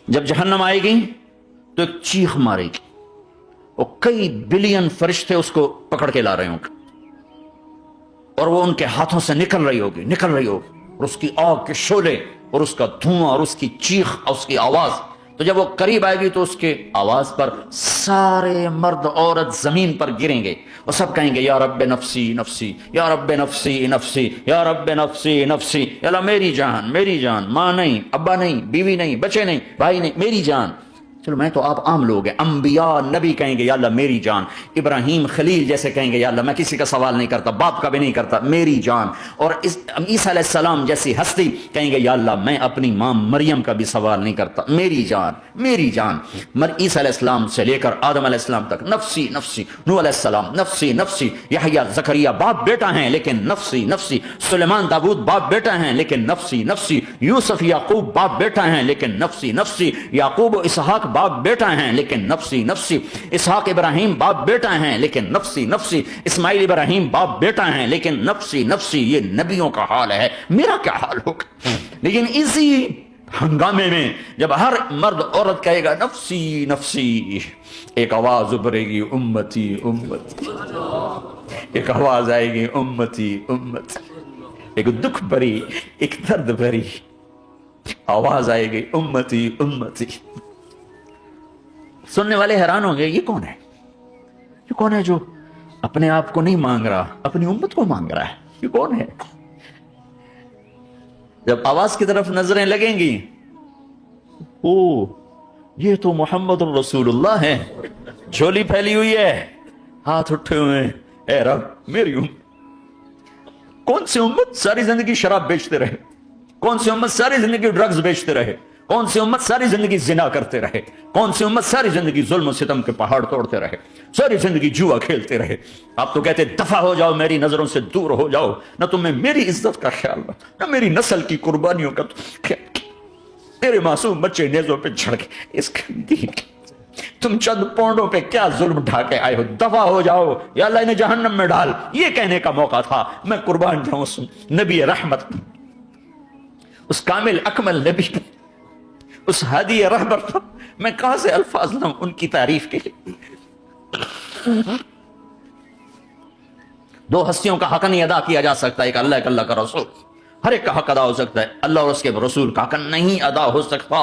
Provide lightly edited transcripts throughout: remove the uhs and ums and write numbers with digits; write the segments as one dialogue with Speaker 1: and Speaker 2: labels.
Speaker 1: جب جہنم آئے گی تو ایک چیخ مارے گی اور کئی بلین فرشتے اس کو پکڑ کے لا رہے ہوں گے اور وہ ان کے ہاتھوں سے نکل رہی ہوگی اور اس کی آگ کے شعلے اور اس کا دھواں اور اس کی چیخ اور اس کی آواز. تو جب وہ قریب آئے گی تو اس کے آواز پر سارے مرد عورت زمین پر گریں گے اور سب کہیں گے یا رب نفسی نفسی یا رب نفسی نفسی یا رب نفسی نفسی، یا اللہ میری جان، ماں نہیں، ابا نہیں، بیوی نہیں، بچے نہیں، بھائی نہیں، میری جان. چلو میں تو آپ عام لوگ ہیں، انبیاء نبی کہیں گے یا اللہ میری جان، ابراہیم خلیل جیسے کہیں گے یا اللہ میں کسی کا سوال نہیں کرتا، باپ کا بھی نہیں کرتا، میری جان. اور عیسیٰ علیہ السلام جیسی ہستی کہیں گے یا اللہ میں اپنی ماں مریم کا بھی سوال نہیں کرتا، میری جان میری جان. عیسیٰ علیہ السلام سے لے کر آدم علیہ السلام تک نفسی نفسی، نوح علیہ السلام نفسی نفسی، یحییٰ زکریا باپ بیٹا ہیں لیکن نفسی نفسی، سلیمان داؤد باپ بیٹا ہیں لیکن نفسی نفسی، یوسف یعقوب باپ بیٹا ہیں لیکن نفسی نفسی، یعقوب و اسحاق باپ بیٹا ہیں لیکن نفسی نفسی، اسحاق ابراہیم باپ بیٹا ہیں لیکن نفسی نفسی، اسماعیل ابراہیم باپ بیٹا ہیں لیکن نفسی نفسی. یہ نبیوں کا حال ہے، میرا کیا حال ہوگا؟ لیکن اسی ہنگامے میں جب ہر مرد عورت کہے گا نفسی نفسی، ایک آواز ابھرے گی امتی امتی، ایک آواز آئے گی امتی امتی، ایک دکھ بھری ایک درد بھری آواز آئے گی امتی امتی. سننے والے حیران ہوں گے یہ کون ہے جو اپنے آپ کو نہیں مانگ رہا، اپنی امت کو مانگ رہا ہے، یہ کون ہے؟ جب آواز کی طرف نظریں لگیں گی، او یہ تو محمد الرسول اللہ ہے، جھولی پھیلی ہوئی ہے، ہاتھ اٹھے ہوئے ہیں، اے رب میری امت. کون سی امت ساری زندگی شراب بیچتے رہے؟ کون سی امت ساری زندگی ڈرگز بیچتے رہے؟ کون سی امت ساری زندگی زنا کرتے رہے؟ کون سی امت ساری زندگی ظلم و ستم کے پہاڑ توڑتے رہے؟ ساری زندگی جوا کھیلتے رہے؟ آپ تو کہتے دفع ہو جاؤ، میری نظروں سے دور ہو جاؤ، نہ تمہیں میری عزت کا خیال نہ میری نسل کی قربانیوں کا خیال. میرے معصوم بچے نیزوں پہ جھڑ کے اس تم چند پونڈوں پہ کیا ظلم ڈھا کے آئے ہو؟ دفع ہو جاؤ یا اللہ انہیں جہنم میں ڈال. یہ کہنے کا موقع تھا. میں قربان جاؤں اس نبی رحمت، اس کامل اکمل نبی، اس ہادی رہبر پر میں کہاں سے الفاظ لاؤں ان کی تعریف کے لیے. دو ہستیوں کا حق نہیں ادا کیا جا سکتا، ایک اللہ، ایک اللہ کا رسول. ہر ایک کا حق ادا ہو سکتا ہے، اللہ اور اس کے رسول کا حق نہیں ادا ہو سکتا.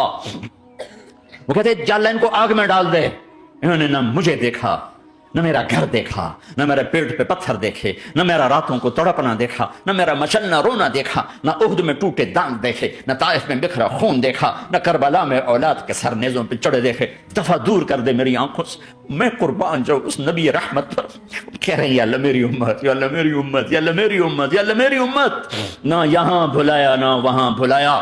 Speaker 1: وہ کہتے ہیں اللہ ان کو آگ میں ڈال دے. انہوں نے نہ مجھے دیکھا، نہ میرا گھر دیکھا، نہ میرے پیٹ پہ پتھر دیکھے، نہ میرا راتوں کو تڑپنا دیکھا، نہ میرا مچلنا رونا دیکھا، نہ احد میں ٹوٹے دانت دیکھے، نہ طائف میں بکھرا خون دیکھا، نہ کربلا میں اولاد کے سر نیزوں پہ چڑھے دیکھے. دفع دور کر دے میری آنکھوں سے. میں قربان جاؤں اس نبی رحمت پر. کہہ رہے ہیں یا اللہ میری امت، یا اللہ میری امت، یا اللہ میری امت، یا اللہ میری امت. نہ یہاں بھلایا نہ وہاں بھلایا.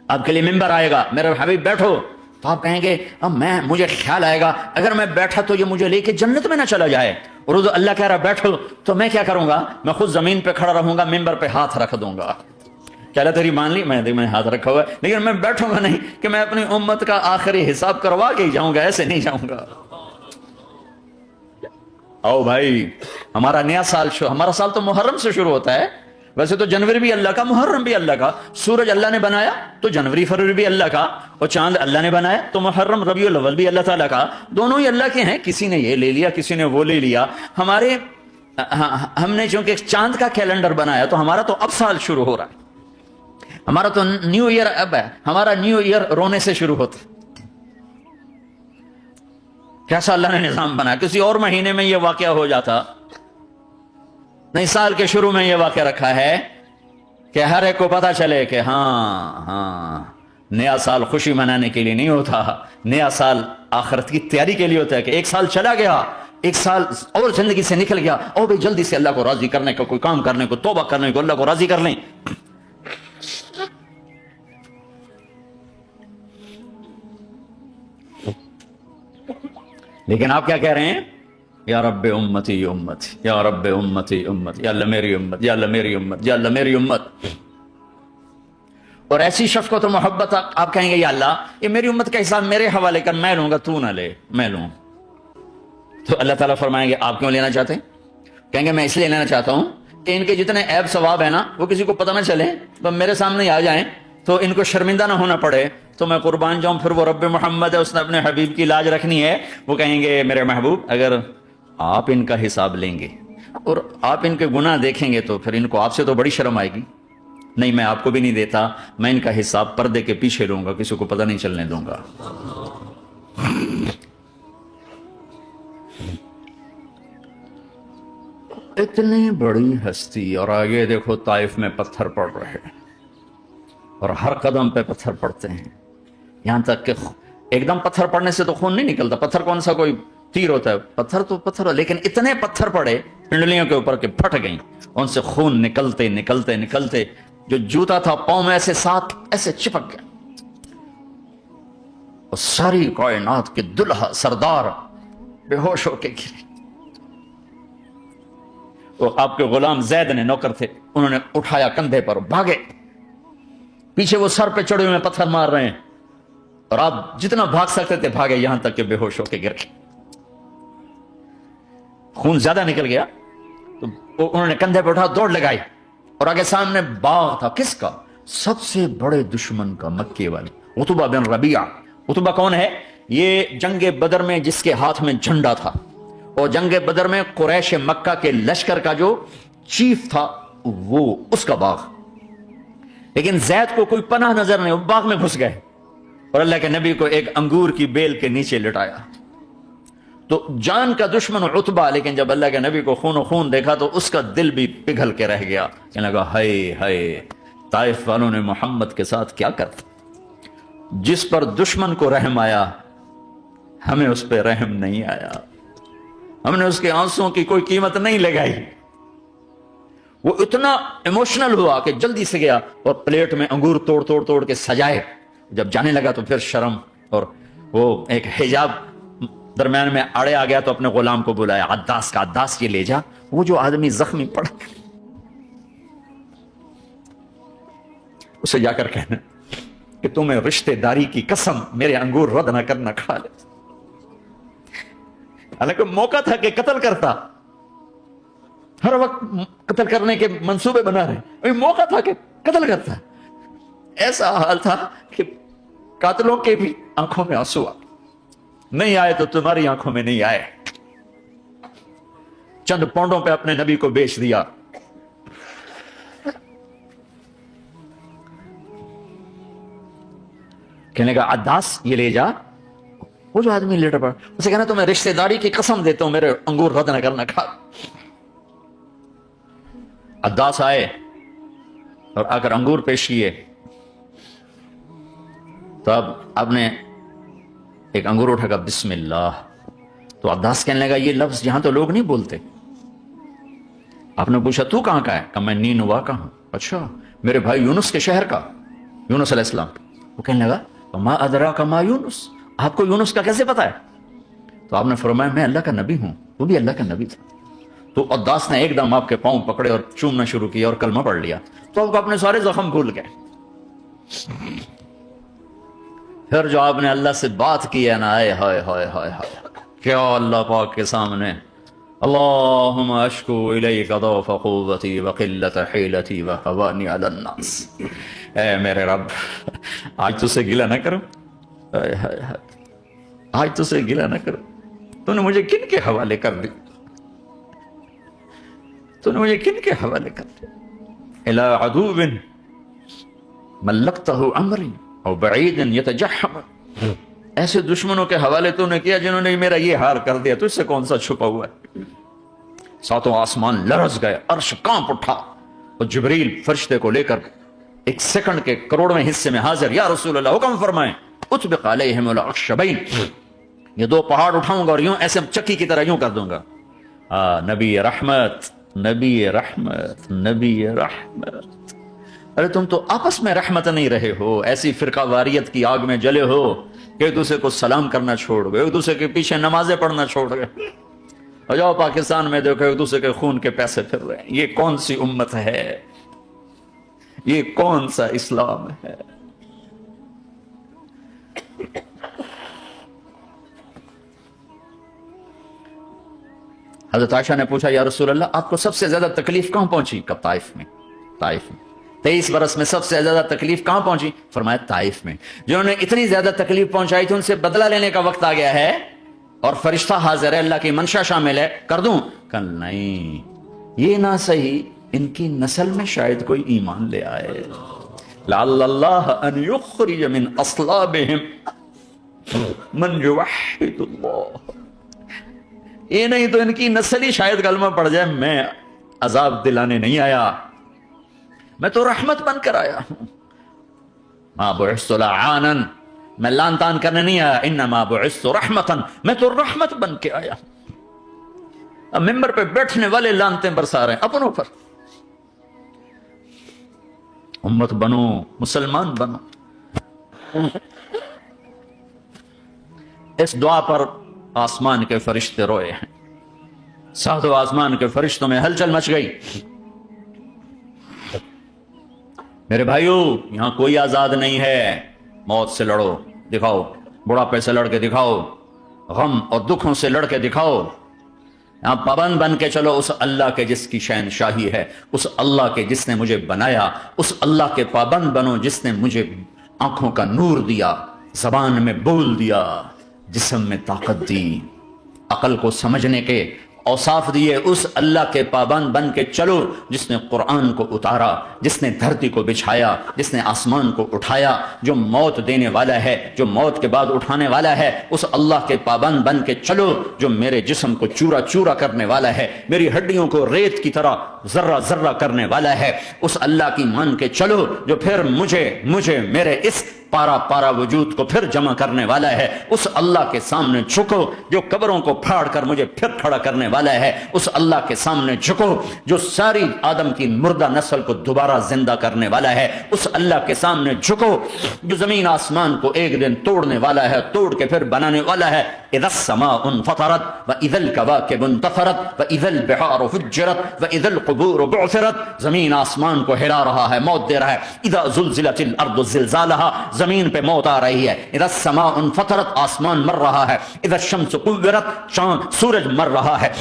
Speaker 1: آپ کے لیے ممبر آئے گا، میرے حبیب بیٹھو، تو آپ کہیں گے اب مجھے خیال آئے گا اگر میں بیٹھا تو یہ مجھے لے کے جنت میں نہ چلا جائے. اور اللہ کہہ رہا بیٹھو تو میں کیا کروں گا؟ میں خود زمین پہ کھڑا رہوں گا، ممبر پہ ہاتھ رکھ دوں گا. کیا اللہ تیری مان لی؟ میں ہاتھ رکھا ہوا ہے، لیکن میں بیٹھوں گا نہیں کہ میں اپنی امت کا آخری حساب کروا کے ہی جاؤں گا، ایسے نہیں جاؤں گا. آؤ بھائی، ہمارا نیا سال ہمارا سال تو محرم سے شروع ہوتا ہے. ویسے تو جنوری بھی اللہ کا، محرم بھی اللہ کا. سورج اللہ نے بنایا تو جنوری فروری بھی اللہ کا، اور چاند اللہ نے بنایا تو محرم ربیع الاول بھی اللہ تعالیٰ کا. دونوں ہی اللہ کے ہیں. کسی نے یہ لے لیا، کسی نے وہ لے لیا. ہم نے چونکہ چاند کا کیلنڈر بنایا تو ہمارا تو اب سال شروع ہو رہا ہے. ہمارا تو نیو ایئر اب ہے. ہمارا نیو ایئر رونے سے شروع ہوتا ہے. کیسا اللہ نے نظام بنایا. کسی اور مہینے میں یہ واقعہ ہو جاتا. نئی سال کے شروع میں یہ واقعہ رکھا ہے کہ ہر ایک کو پتا چلے کہ ہاں نیا سال خوشی منانے کے لیے نہیں ہوتا، نیا سال آخرت کی تیاری کے لیے ہوتا ہے. کہ ایک سال چلا گیا، ایک سال اور زندگی سے نکل گیا، اور بھی جلدی سے اللہ کو راضی کرنے کا کوئی کام کرنے کو، توبہ کرنے کو، اللہ کو راضی کر لیں. لیکن آپ کیا کہہ رہے ہیں؟ یا رب امتی امتی، یا رب امتی امتی، یا اللہ میری امت، یا اللہ میری امت، یا اللہ میری امت. اور ایسی شفقت و محبت آپ کہیں گے یا اللہ یہ میری امت کا حساب میرے حوالے کر، میں لوں گا، تو نہ لے، میں لوں. تو اللہ تعالیٰ فرمائیں گے آپ کیوں لینا چاہتے ہیں؟ کہیں گے میں اس لیے لینا چاہتا ہوں کہ ان کے جتنے عیب ثواب ہے نا وہ کسی کو پتہ نہ چلے، تو میرے سامنے آ جائیں تو ان کو شرمندہ نہ ہونا پڑے تو میں قربان جاؤں، پھر وہ رب محمد ہے، اس نے اپنے حبیب کی لاج رکھنی ہے، وہ کہیں گے میرے محبوب اگر آپ ان کا حساب لیں گے اور آپ ان کے گناہ دیکھیں گے تو پھر ان کو آپ سے تو بڑی شرم آئے گی، نہیں میں آپ کو بھی نہیں دیتا، میں ان کا حساب پردے کے پیچھے لوں گا، کسی کو پتہ نہیں چلنے دوں گا۔ اتنی بڑی ہستی، اور آگے دیکھو طائف میں پتھر پڑ رہے ہیں اور ہر قدم پہ پتھر پڑتے ہیں، یہاں تک کہ ایک دم پتھر پڑنے سے تو خون نہیں نکلتا، پتھر کون سا کوئی تیر ہوتا ہے، پتھر تو پتھر، لیکن اتنے پتھر پڑے پنڈلیوں کے اوپر کہ پھٹ گئیں، ان سے خون نکلتے نکلتے نکلتے جو جوتا تھا پاؤں میں ایسے ساتھ ایسے چپک گیا، اور ساری کائنات کے دلہا سردار بے ہوش ہو کے گرے۔ وہ آپ کے غلام زید نے، نوکر تھے، انہوں نے اٹھایا کندھے پر، بھاگے، پیچھے وہ سر پہ چڑھے ہوئے پتھر مار رہے ہیں، اور آپ جتنا بھاگ سکتے تھے بھاگے، یہاں تک کہ بے ہوش ہو کے گر گئے، خون زیادہ نکل گیا تو انہوں نے کندھے پہ اٹھا دوڑ لگائی، اور آگے سامنے باغ تھا، کس کا؟ سب سے بڑے دشمن کا، مکے والے عتبہ بن ربیعہ۔ عتبہ کون ہے؟ یہ جنگ بدر میں جس کے ہاتھ میں جھنڈا تھا، اور جنگ بدر میں قریش مکہ کے لشکر کا جو چیف تھا، وہ اس کا باغ، لیکن زید کو کوئی پناہ نظر نہیں، وہ باغ میں گھس گئے اور اللہ کے نبی کو ایک انگور کی بیل کے نیچے لٹایا۔ تو جان کا دشمن عتبہ، لیکن جب اللہ کے نبی کو خون و خون دیکھا تو اس کا دل بھی پگھل کے رہ گیا، کہنے لگا ہائے ہائے، طائف والوں نے محمد کے ساتھ کیا کرتا، جس پر دشمن کو رحم آیا ہمیں اس پہ رحم نہیں آیا، ہم نے اس کے آنسوں کی کوئی قیمت نہیں لگائی۔ وہ اتنا ایموشنل ہوا کہ جلدی سے گیا اور پلیٹ میں انگور توڑ توڑ توڑ کے سجائے، جب جانے لگا تو پھر شرم اور وہ ایک حجاب درمیان میں آڑے آ گیا، تو اپنے غلام کو بلایا، عداس کا، عداس یہ لے جا وہ جو آدمی زخمی پڑا، اسے جا کر کہنا کہ تمہیں رشتے داری کی قسم میرے انگور رد نہ کرنا، کھا لے۔ حالانکہ موقع تھا کہ قتل کرتا، ہر وقت قتل کرنے کے منصوبے بنا رہے، موقع تھا کہ قتل کرتا، ایسا حال تھا کہ قاتلوں کے بھی آنکھوں میں آنسو نہیں آئے تو تمہاری آنکھوں میں نہیں آئے، چند پونڈوں پہ اپنے نبی کو بیچ دیا۔ کہنے کا عداس یہ لے جا، وہ جو آدمی لیٹر پڑا، اسے کہنا تو میں رشتہ داری کی قسم دیتا ہوں میرے انگور رد نہ کرنا، کھا۔ عداس آئے اور آ کر انگور پیش کیے، تو اب آپ نے ایک انگور اٹھا کر بسم اللہ، تو عداس کہنے لگا یہ لفظ یہاں تو لوگ نہیں بولتے۔ آپ نے پوچھا تو کہاں کا ہے؟ کہ میں نینوا کا ہوں۔ اچھا، میرے بھائی یونس کے شہر کا، یونس علیہ السلام۔ وہ کہنے لگا ما ادراک ما یونس، آپ کو یونس کا کیسے پتا ہے؟ تو آپ نے فرمایا میں اللہ کا نبی ہوں، وہ بھی اللہ کا نبی تھا۔ تو عداس نے ایک دم آپ کے پاؤں پکڑے اور چومنا شروع کیا اور کلمہ پڑھ لیا، تو آپ اپنے سارے زخم بھول گئے۔ پھر جو آپ نے اللہ سے بات کی ہے نا، آئے ہائے ہائے ہائے ہائے، کیا اللہ پاک کے سامنے، اللہم اشکو الیک ضعف قوتی وقلت حیلتی وہوانی علی الناس، اے میرے رب آج تو سے گلہ نہ کروں، آج تو سے گلہ نہ کروں، تو نے مجھے کن کے حوالے کر دی، تو نے مجھے کن کے حوالے کر دی، الی عدو ملکتہ امری او بعید یتجحم، ایسے دشمنوں کے حوالے تو نے کیا جنہوں نے میرا یہ حال کر دیا، تو اس سے کون سا چھپا ہوا ہے۔ ساتوں آسمان لرز گئے، عرش کانپ اٹھا، اور جبریل فرشتے کو لے کر ایک سیکنڈ کے کروڑویں حصے میں حاضر، یا رسول اللہ حکم فرمائیں، اطبق علیہم الاخشبین، یہ دو پہاڑ اٹھاؤں گا اور یوں ایسے چکی کی طرح یوں کر دوں گا، نبی رحمت، نبی رحمت، نبی رحمت۔ ارے تم تو آپس میں رحمت نہیں رہے ہو، ایسی فرقہ واریت کی آگ میں جلے ہو کہ ایک دوسرے کو سلام کرنا چھوڑ گئے، ایک دوسرے کے پیچھے نمازیں پڑھنا چھوڑ گئے، اور جاؤ پاکستان میں دیکھو ایک دوسرے کے خون کے پیسے پھر رہے ہیں۔ یہ کون سی امت ہے؟ یہ کون سا اسلام ہے؟ حضرت عائشہ نے پوچھا یا رسول اللہ آپ کو سب سے زیادہ تکلیف کہاں پہنچی؟ کب؟ طائف میں۔ طائف میں 23 برس میں سب سے زیادہ تکلیف کہاں پہنچی؟ فرمایا طائف میں. جنہوں نے اتنی زیادہ تکلیف پہنچائی تھی ان سے بدلہ لینے کا وقت آ گیا ہے اور فرشتہ حاضر ہے, اللہ کی منشا شامل ہے, کر دوں؟ کل نہیں, یہ نہ صحیح, ان کی نسل میں شاید کوئی ایمان لے آئے. لعل اللہ ان یخرج من اصلابہم من یوحد اللہ. یہ نہیں تو ان کی نسل ہی شاید کلمہ پڑ جائے. میں عذاب دلانے نہیں آیا, میں تو رحمت بن کر آیا ہوں. ما بعثت لعانا, میں لان تان کرنے نہیں آیا. انما بعثت رحمتا, میں تو رحمت بن کے آیا. اب ممبر پہ بیٹھنے والے لانتیں برسا رہے ہیں اپنوں پر. امت بنو, مسلمان بنو. اس دعا پر آسمان کے فرشتے روئے ہیں. ساتوں آسمان کے فرشتوں میں ہلچل مچ گئی. میرے بھائیو, یہاں کوئی آزاد نہیں ہے. موت سے لڑو, دکھاؤ. بڑھاپے سے لڑ کے دکھاؤ. غم اور دکھوں سے لڑ کے دکھاؤ. یہاں پابند بن کے چلو اس اللہ کے جس کی شہنشاہی ہے, اس اللہ کے جس نے مجھے بنایا, اس اللہ کے پابند بنو جس نے مجھے آنکھوں کا نور دیا, زبان میں بول دیا, جسم میں طاقت دی, عقل کو سمجھنے کے اوصاف دیے. اس اللہ کے پابند بن کے چلو جس نے قرآن کو اتارا, جس نے دھرتی کو بچھایا, جس نے آسمان کو اٹھایا, جو موت دینے والا ہے, جو موت کے بعد اٹھانے والا ہے. اس اللہ کے پابند بن کے چلو جو میرے جسم کو چورا چورا کرنے والا ہے, میری ہڈیوں کو ریت کی طرح ذرہ ذرہ کرنے والا ہے. اس اللہ کی مان کے چلو جو پھر مجھے میرے اس پارا پارا وجود کو پھر جمع کرنے والا ہے. اس اللہ کے سامنے جھکو جو قبروں کو پھاڑ کر مجھے پھر کھڑا کرنے والا ہے. اس اللہ کے سامنے جھکو جو ساری آدم کی مردہ نسل کو دوبارہ زندہ کرنے والا ہے. اس اللہ کے سامنے جھکو جو زمین آسمان کو ایک دن توڑنے والا ہے, توڑ کے پھر بنانے والا ہے. اذا السماء انفطرت واذا الكواكب انتثرت واذا البحار فجرت واذا القبور بعثرت. زمین آسمان کو ہلا رہا ہے, موت دے رہا ہے. اذا زلزلت الارض زلزالها, زمین پہ موت آ رہی ہے. اذا السماء انفطرت, آسمان مر رہا ہے. اذا الشمس كورت, چاند سورج مر رہا ہے.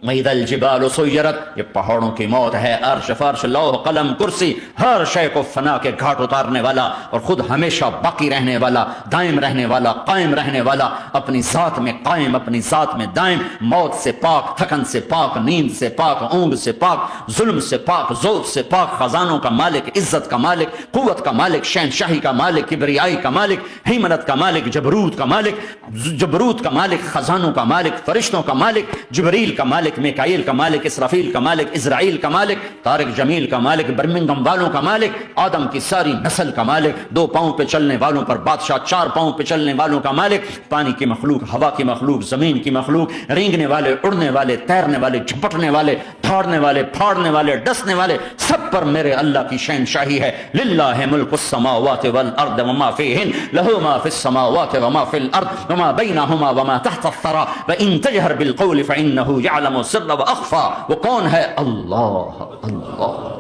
Speaker 1: وَإِذَا الْجِبَالُ سُيِّرَتْ, یہ پہاڑوں کی موت ہے. عرش فرش لوح قلم کرسی ہر شے کو فنا کے گھاٹ اتارنے والا اور خود ہمیشہ باقی رہنے والا, دائم رہنے والا, قائم رہنے والا, اپنی ذات میں قائم, اپنی ذات میں دائم. موت سے پاک, تھکن سے پاک, نیند سے پاک, اونگ سے پاک, ظلم سے پاک, ذوق سے پاک, خزانوں کا مالک, عزت کا مالک, قوت کا مالک, شہنشاہی کا مالک, کبریائی کا مالک, حیمنت کا مالک, جبروت کا مالک, خزانوں کا مالک, فرشتوں کا مالک, جبریل کا مالک, میکائیل کا مالک, اسرافیل کا مالک, اسرائیل کا مالک, طارق جمیل کا مالک, برمنگم والوں کا مالک, آدم کی ساری نسل کا مالک, 2 پاؤں پہ چلنے والوں پر بادشاہ, 4 پاؤں پہ چلنے والوں کا مالک, پانی کی مخلوق, ہوا کی مخلوق, زمین کی مخلوق, رینگنے والے, اڑنے والے, تیرنے والے, جھپٹنے والے, دھاڑنے والے, پھاڑنے والے, ڈسنے والے, سب پر میرے اللہ کی شہنشاہی ہے. للہ ملک السماوات والارض وما فیہن, لہ ما فی السماوات وما فی الارض وما بینہما وما تحت الثری وان تجہر بالقول فانہ یعلم السر واخفی. وہ کون ہے؟ اللہ. اللہ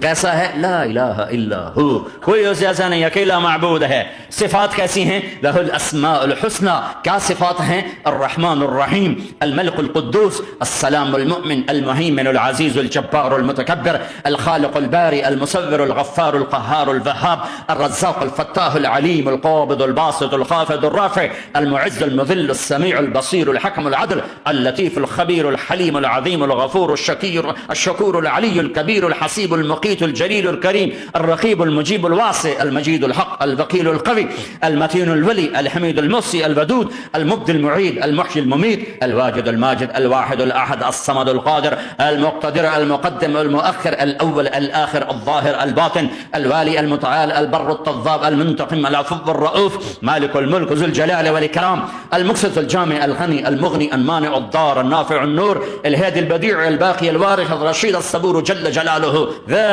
Speaker 1: کیسا ہے؟ لا الہ الا ہو, کوئی اس جیسا نہیں, اکیلا معبود ہے. صفات کیسی ہیں؟ لہ الاسماء الحسنى, کیا صفات ہیں؟ الرحمن الرحیم, الملک القدوس, السلام المؤمن, المہیمن العزیز الجبار المتکبر, الخالق البارئ المصور الغفار القہار الوہاب, الرزاق الفتاح العلیم القابض الباسط الخافض الرافع, المعز المذل السمیع البصیر الحکم العدل, اللطیف الخبیر الحلیم العظیم الغفور الشکور العلی الکبیر الحسیب المقیم الجلیل الکریم, الرقیب المجیب الواسع, المجید الحق, الوکیل القوی, المتین الولی, الحمید المحصی, الودود, المبدی المعید, المحیی الممیت, الواجد الماجد, الواحد الاحد, الصمد القادر, المقتدر, المقدم المؤخر, الاول الاخر, الظاهر الباطن, الوالي المتعال, البر التضاب, المنتقم, العفو الرؤوف, مالك الملك ذو الجلال والإكرام, المقسط الجامع, الغني المغني, المانع الضار, النافع النور, الهادي البديع, الباقي الوارث, الرشيد الصبور جل جلاله.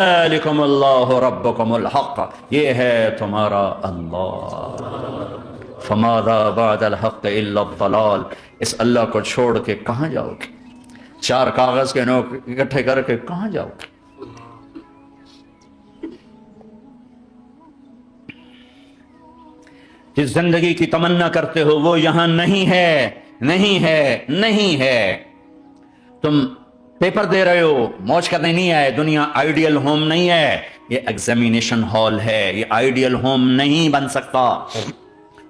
Speaker 1: ذلكم الله ربكم الحق, یہ ہے تمہارا اللہ. فماذا بعد الحق الا الضلال, اس اللہ کو چھوڑ کے کہاں جاؤ گے؟ 4 کاغذ کے نوٹ اکٹھے کر کے کہاں جاؤ گے؟ جس زندگی کی تمنا کرتے ہو وہ یہاں نہیں ہے, نہیں ہے, نہیں ہے. تم پیپر دے رہے ہو, موج کرنے نہیں آئے. دنیا آئیڈیل ہوم نہیں ہے. یہ ایگزامینیشن ہال ہے، یہ آئیڈیل ہوم نہیں بن سکتا۔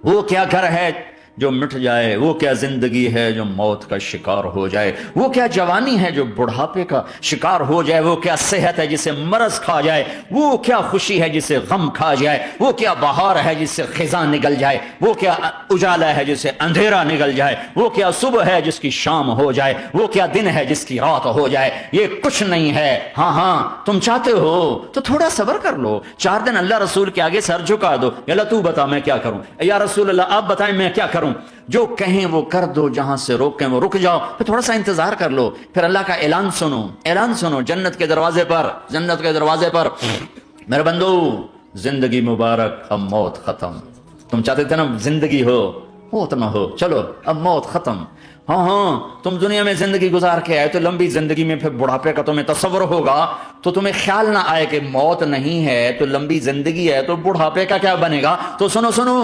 Speaker 1: وہ کیا گھر ہے جو مٹ جائے، وہ کیا زندگی ہے جو موت کا شکار ہو جائے، وہ کیا جوانی ہے جو بڑھاپے کا شکار ہو جائے، وہ کیا صحت ہے جسے مرض کھا جائے، وہ کیا خوشی ہے جسے غم کھا جائے، وہ کیا بہار ہے جس سے خزاں نگل جائے، وہ کیا اجالا ہے جس سے اندھیرا نگل جائے، وہ کیا صبح ہے جس کی شام ہو جائے، وہ کیا دن ہے جس کی رات ہو جائے۔ یہ کچھ نہیں ہے۔ ہاں تم چاہتے ہو تو تھوڑا صبر کر لو، 4 دن اللہ رسول کے آگے سر جھکا دو، یا اللہ تو بتا میں کیا کروں، یا رسول اللہ آپ بتائیں میں کیا کروں، جو کہیں وہ کر دو، جہاں سے روکیں وہ رک جاؤ، پھر تھوڑا سا انتظار کر لو، پھر اللہ کا اعلان سنو، اعلان سنو جنت کے دروازے پر، جنت کے دروازے پر۔ میرے بندو زندگی مبارک، اب موت ختم۔ تم چاہتے تھے نا زندگی ہو، موت نہ ہو، چلو اب موت ختم۔ ہاں تم دنیا میں زندگی گزار کے آئے تو لمبی زندگی میں پھر بڑھاپے کا تمہیں تصور ہوگا تو تمہیں خیال نہ آئے کہ موت نہیں ہے تو لمبی زندگی ہے تو بڑھاپے کا کیا بنے گا۔ تو سنو سنو،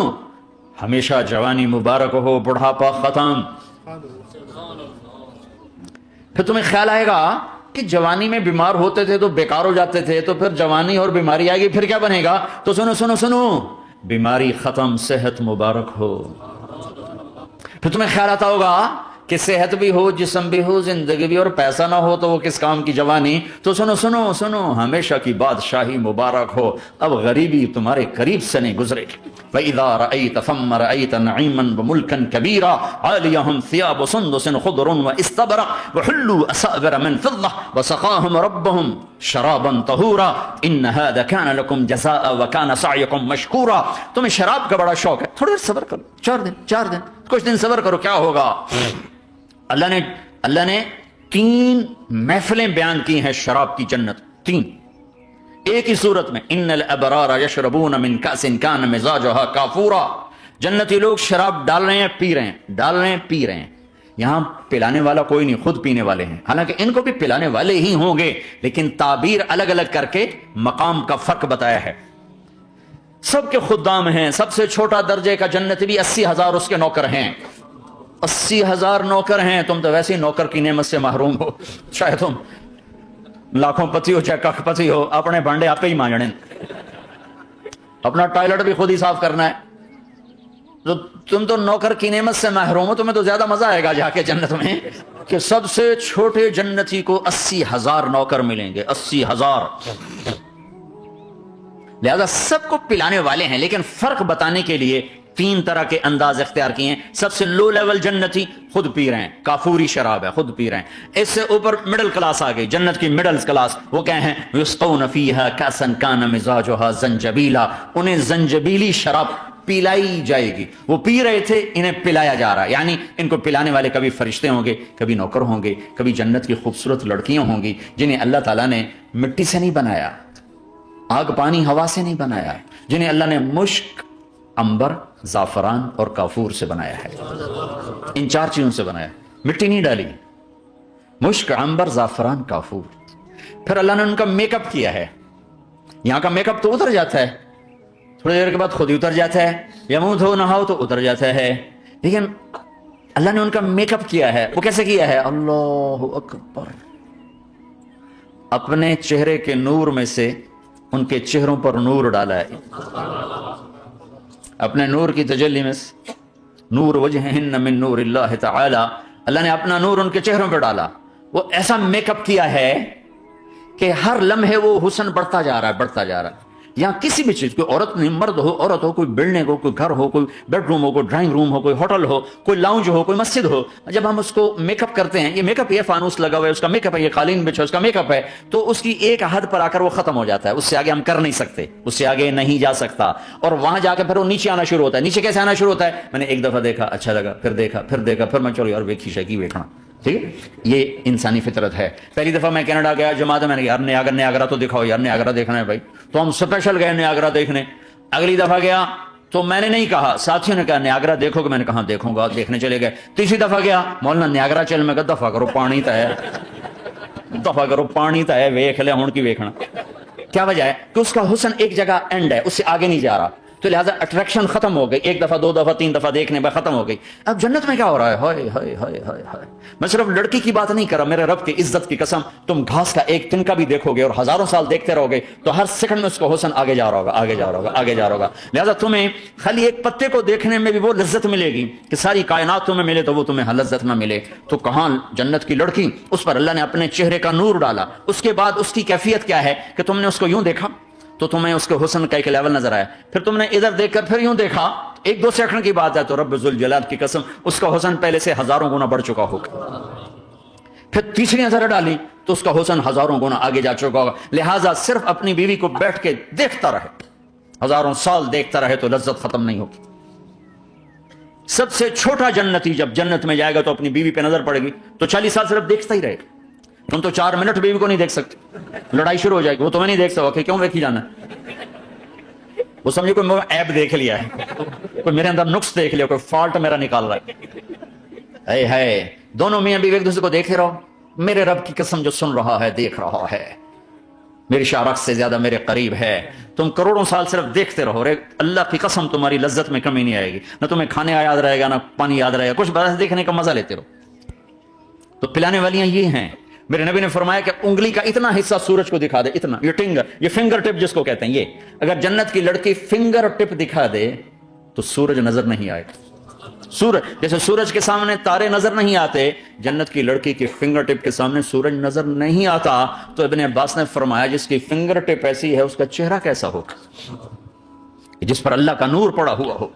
Speaker 1: ہمیشہ جوانی مبارک ہو، بڑھاپا ختم۔ پھر تمہیں خیال آئے گا کہ جوانی میں بیمار ہوتے تھے تو بیکار ہو جاتے تھے، تو پھر جوانی اور بیماری آئے گی پھر کیا بنے گا۔ تو سنو سنو سنو، بیماری ختم، صحت مبارک ہو۔ پھر تمہیں خیال آتا ہوگا کہ صحت بھی ہو، جسم بھی ہو، زندگی بھی، اور پیسہ نہ ہو تو وہ کس کام کی جوانی۔ تو سنو سنو سنو، ہمیشہ کی بادشاہی مبارک ہو، اب غریبی تمہارے قریب سے نہیں گزرے گی۔ وَإِذَا رَأَيْتَ ثَمَّ رَأَيْتَ نَعِيمًا وَمُلْكًا كَبِيرًا عَالِيَهُمْ ثِيَابُ سُنْدُسٍ خُضْرٌ وَإِسْتَبْرَقٍ وَحُلُّوا أَسَاوِرَ مِنْ فِضَّةٍ وَسَقَاهُمْ رَبُّهُمْ شَرَابًا طَهُورًا إِنَّ هَذَا كَانَ لَكُمْ جَزَاءً وَكَانَ سَعْيُكُمْ مَشْكُورًا۔ تمہیں شراب کا بڑا شوق ہے، تھوڑی دیر صبر کرو، 4 دن کچھ دن صبر کرو، کیا ہوگا۔ اللہ نے 3 محفلیں بیان کی ہیں شراب کی، جنت 3 ایک ہی صورت میں۔ ان الابرار یشربون من کاس کان مزاجها کافورا۔ جنتی لوگ شراب ڈال رہے ہیں، پی رہے ہیں، ڈال رہے ہیں، پی رہے ہیں۔ یہاں پلانے والا کوئی نہیں، خود پینے والے ہیں، حالانکہ ان کو بھی پلانے والے ہی ہوں گے، لیکن تعبیر الگ الگ کر کے مقام کا فرق بتایا ہے۔ سب کے خدام ہیں، سب سے چھوٹا درجے کا جنت بھی 80,000 اس کے نوکر ہیں، 80,000 نوکر ہیں۔ تم تو ویسے ہی نوکر کی نعمت سے محروم ہو، چاہے تم لاکھوں پتی ہو چاہے کخ پتی ہو، اپنے بانڈے آپ ہی مانجنے، اپنا ٹوائلٹ بھی خود ہی صاف کرنا ہے۔ تو تم تو نوکر کی نعمت سے محروم ہو، تمہیں تو زیادہ مزہ آئے گا جا کے جنت میں کہ سب سے چھوٹے جنتی کو 80,000 نوکر ملیں گے، 80,000۔ لہذا سب کو پلانے والے ہیں، لیکن فرق بتانے کے لیے 3 طرح کے انداز اختیار کیے ہیں۔ سب سے لو لیول جنتی خود پی رہے ہیں، کافوری شراب ہے، خود پی رہے ہیں۔ اس سے اوپر مڈل کلاس آ گئی، جنت کی مڈل کلاس، وہ کیا ہیں؟ یسقون فیہا کاسا کان مزاجھا زنجبیلا، انہیں زنجبیلی شراب پلائی جائے گی۔ وہ پی رہے تھے، انہیں پلایا جا رہا ہے، یعنی ان کو پلانے والے کبھی فرشتے ہوں گے، کبھی نوکر ہوں گے، کبھی جنت کی خوبصورت لڑکیاں ہوں گی جنہیں اللہ تعالیٰ نے مٹی سے نہیں بنایا، آگ پانی ہوا سے نہیں بنایا، جنہیں اللہ نے مشک، عنبر، زعفران اور کافور سے بنایا ہے۔ ان 4 چیزوں سے بنایا ہے، مٹی نہیں ڈالی، مشک، عنبر، زعفران، کافور۔ پھر اللہ نے ان کا میک اپ کیا ہے۔ یہاں کا میک اپ تو اتر جاتا ہے، تھوڑی دیر کے بعد خود ہی اتر جاتا ہے، یا منہ دھو نہاؤ تو اتر جاتا ہے، لیکن اللہ نے ان کا میک اپ کیا ہے۔ وہ کیسے کیا ہے؟ اللہ اکبر، اپنے چہرے کے نور میں سے ان کے چہروں پر نور ڈالا ہے، اپنے نور کی تجلی میں سے، نور وجہہن من نور اللہ تعالی، اللہ نے اپنا نور ان کے چہروں پہ ڈالا۔ وہ ایسا میک اپ کیا ہے کہ ہر لمحے وہ حسن بڑھتا جا رہا ہے، بڑھتا جا رہا ہے۔ یہاں کسی بھی چیز، کوئی عورت نہیں، مرد ہو، عورت ہو، کوئی بلڈنگ ہو، کوئی گھر ہو، کوئی بیڈ روم ہو، کوئی ڈرائنگ روم ہو، کوئی ہوٹل ہو، کوئی لاؤنج ہو، کوئی مسجد ہو، جب ہم اس کو میک اپ کرتے ہیں، یہ میک اپ، یہ فانوس لگا ہوا ہے اس کا میک اپ ہے، یہ قالین بچھا اس کا میک اپ ہے، تو اس کی ایک حد پر آ کر وہ ختم ہو جاتا ہے، اس سے آگے ہم کر نہیں سکتے، اس سے آگے نہیں جا سکتا، اور وہاں جا کے پھر وہ نیچے آنا شروع ہوتا ہے۔ نیچے کیسے آنا شروع ہوتا ہے؟ میں نے ایک دفعہ دیکھا، اچھا لگا، پھر دیکھا، پھر دیکھا، پھر میں چلو یار ویکھی شیکی ویکھنا، ٹھیک ہے، یہ انسانی فطرت ہے۔ پہلی دفعہ میں کینیڈا گیا جماعت میں نے کہا یار نیاگرا تو دکھاؤ یار، نیاگرا دیکھنا ہے بھائی، تو ہم اسپیشل گئے نیاگرا دیکھنے۔ اگلی دفعہ گیا تو میں نے نہیں کہا، ساتھیوں نے کہا نیاگرا دیکھو گے، میں نے کہا دیکھوں گا، دیکھنے چلے گئے۔ تیسری دفعہ گیا، مولانا نیاگرا چل، میں کہا دفعہ کرو پانی تا ہے، دفعہ کرو پانی تا ہے، ویکھ لے ہن کی ویکھنا۔ کیا وجہ ہے؟ کہ اس کا حسن ایک جگہ اینڈ ہے، اس سے آگے نہیں جا رہا۔ تو لہٰذا اٹریکشن ختم ہو گئی، ایک دفعہ دو دفعہ تین دفعہ دیکھنے میں ختم ہو گئی. اب جنت میں کیا ہو رہا ہے؟ ہائے ہائے ہائے ہائے ہائے. میں صرف لڑکی کی بات نہیں کر رہا، میرے رب کی عزت کی قسم، تم گھاس کا ایک تنکا بھی دیکھو گے اور ہزاروں سال دیکھتے رہو گے تو ہر سیکنڈ میں اس کو حسن آگے جا رہا ہوگا، آگے جا رہا ہوگا، آگے جا رہا ہوگا. لہٰذا تمہیں خالی ایک پتے کو دیکھنے میں بھی وہ لذت ملے گی کہ ساری کائنات تمہیں ملے تو وہ تمہیں لذت نہ ملے. تو کہاں جنت کی لڑکی، اس پر اللہ نے اپنے چہرے کا نور ڈالا. اس کے بعد اس کی کیفیت کیا ہے کہ تم نے اس کو یوں دیکھا تو تمہیں اس کے حسن کا ایک لیول نظر آیا، پھر تم نے ادھر دیکھ کر پھر یوں دیکھا، ایک دو سیکنڈ کی بات ہے تو رب ذوالجلال کی قسم اس کا حسن پہلے سے ہزاروں گنا بڑھ چکا ہوگا. پھر تیسری نظر ڈالی تو اس کا حسن ہزاروں گنا آگے جا چکا ہوگا. لہٰذا صرف اپنی بیوی کو بیٹھ کے دیکھتا رہے، ہزاروں سال دیکھتا رہے تو لذت ختم نہیں ہوگی. سب سے چھوٹا جنتی جب جنت میں جائے گا تو اپنی بیوی پہ نظر پڑے گی تو 40 سال صرف دیکھتا ہی رہے گا. تم تو 4 منٹ بیوی کو نہیں دیکھ سکتے، لڑائی شروع ہو جائے گی. وہ تمہیں نہیں دیکھ سکتا کہ کیوں دیکھی جانا ہے؟ وہ سمجھے کوئی ایپ دیکھ لیا ہے، کوئی میرے اندر نقص دیکھ لیا، کوئی فالٹ میرا نکال رہا ہے. ہے دونوں میاں بیوی ایک دوسرے کو دیکھے رہو. میرے رب کی قسم جو سن رہا ہے، دیکھ رہا ہے، میری شارخ سے زیادہ میرے قریب ہے. تم کروڑوں سال صرف دیکھتے رہو، اللہ کی قسم تمہاری لذت میں کمی نہیں آئے گی. نہ تمہیں کھانے یاد رہے گا، نہ پانی یاد رہے گا، کچھ بس دیکھنے کا مزہ لیتے رہو. تو پلانے والیاں یہ ہیں. میرے نبی نے فرمایا کہ انگلی کا اتنا حصہ سورج کو دکھا دے، اتنا، یہ فنگر ٹپ جس کو کہتے ہیں، یہ اگر جنت کی لڑکی فنگر ٹپ دکھا دے تو سورج نظر نہیں آئے. سورج جیسے سورج کے سامنے تارے نظر نہیں آتے، جنت کی لڑکی کی فنگر ٹپ کے سامنے سورج نظر نہیں آتا. تو ابن عباس نے فرمایا جس کی فنگر ٹپ ایسی ہے اس کا چہرہ کیسا ہوگا، جس پر اللہ کا نور پڑا ہوا ہو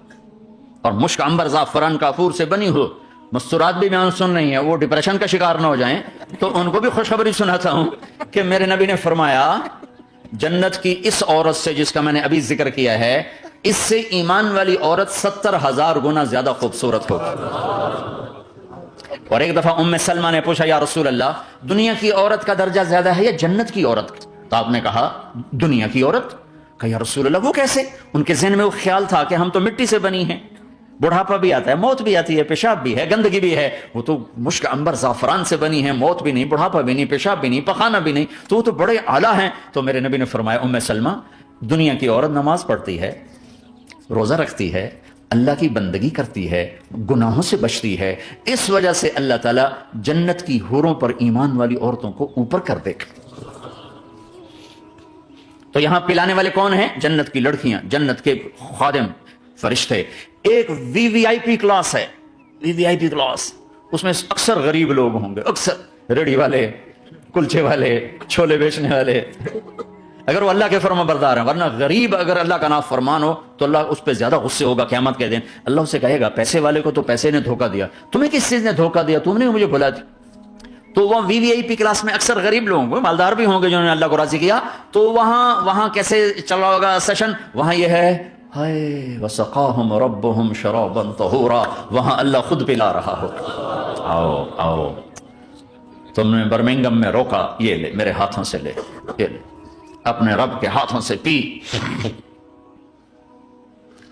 Speaker 1: اور مشک عنبر زعفران کافور سے بنی ہو. مستورات بھی بیان سن رہی ہیں، وہ ڈپریشن کا شکار نہ ہو جائیں تو ان کو بھی خوشخبری سناتا ہوں کہ میرے نبی نے فرمایا جنت کی اس عورت سے جس کا میں نے ابھی ذکر کیا ہے، اس سے ایمان والی عورت 70,000 گنا زیادہ خوبصورت ہوگی. اور ایک دفعہ ام سلمہ نے پوچھا یا رسول اللہ، دنیا کی عورت کا درجہ زیادہ ہے یا جنت کی عورت کا؟ تو آپ نے کہا دنیا کی عورت. کہا یا رسول اللہ وہ کیسے؟ ان کے ذہن میں وہ خیال تھا کہ ہم تو مٹی سے بنی ہیں، بڑھاپا بھی آتا ہے، موت بھی آتی ہے، پیشاب بھی ہے، گندگی بھی ہے. وہ تو مشک عنبر زعفران سے بنی ہے، موت بھی نہیں، بڑھاپا بھی نہیں، پیشاب بھی نہیں، پخانہ بھی نہیں، تو وہ تو بڑے اعلیٰ ہیں. تو میرے نبی نے فرمایا ام سلمہ، دنیا کی عورت نماز پڑھتی ہے، روزہ رکھتی ہے، اللہ کی بندگی کرتی ہے، گناہوں سے بچتی ہے، اس وجہ سے اللہ تعالیٰ جنت کی حوروں پر ایمان والی عورتوں کو اوپر کر دے گا. تو یہاں پلانے والے کون ہیں؟ جنت کی لڑکیاں، جنت کے خادم فرشتے. ایک وی وی آئی پی کلاس ہے، وی وی آئی پی کلاس، اس میں اکثر غریب لوگ ہوں گے، اکثر ریڑھی والے، کلچے والے، چھولے بیچنے والے، اگر وہ اللہ کے فرما بردار ہیں. ورنہ غریب اگر اللہ کا نافرمان ہو تو اللہ اس پہ زیادہ غصے ہوگا قیامت کے دن. اللہ اسے کہے گا پیسے والے کو تو پیسے نے دھوکہ دیا، تمہیں کس چیز نے دھوکہ دیا؟ تم نے مجھے بلا دی. تو وہ وی وی آئی پی کلاس میں اکثر غریب لوگ ہوں گے، مالدار بھی ہوں گے جنہوں نے اللہ کو راضی کیا. تو وہاں کیسے چلا ہوگا سیشن؟ وہاں یہ ہے ہائے وسقاہم ربہم شرابا طہورا، وہاں اللہ خود پلا رہا ہو. آؤ آؤ، تم نے برمنگم میں روکا، یہ لے میرے ہاتھوں سے لے، یہ لے اپنے رب کے ہاتھوں سے پی.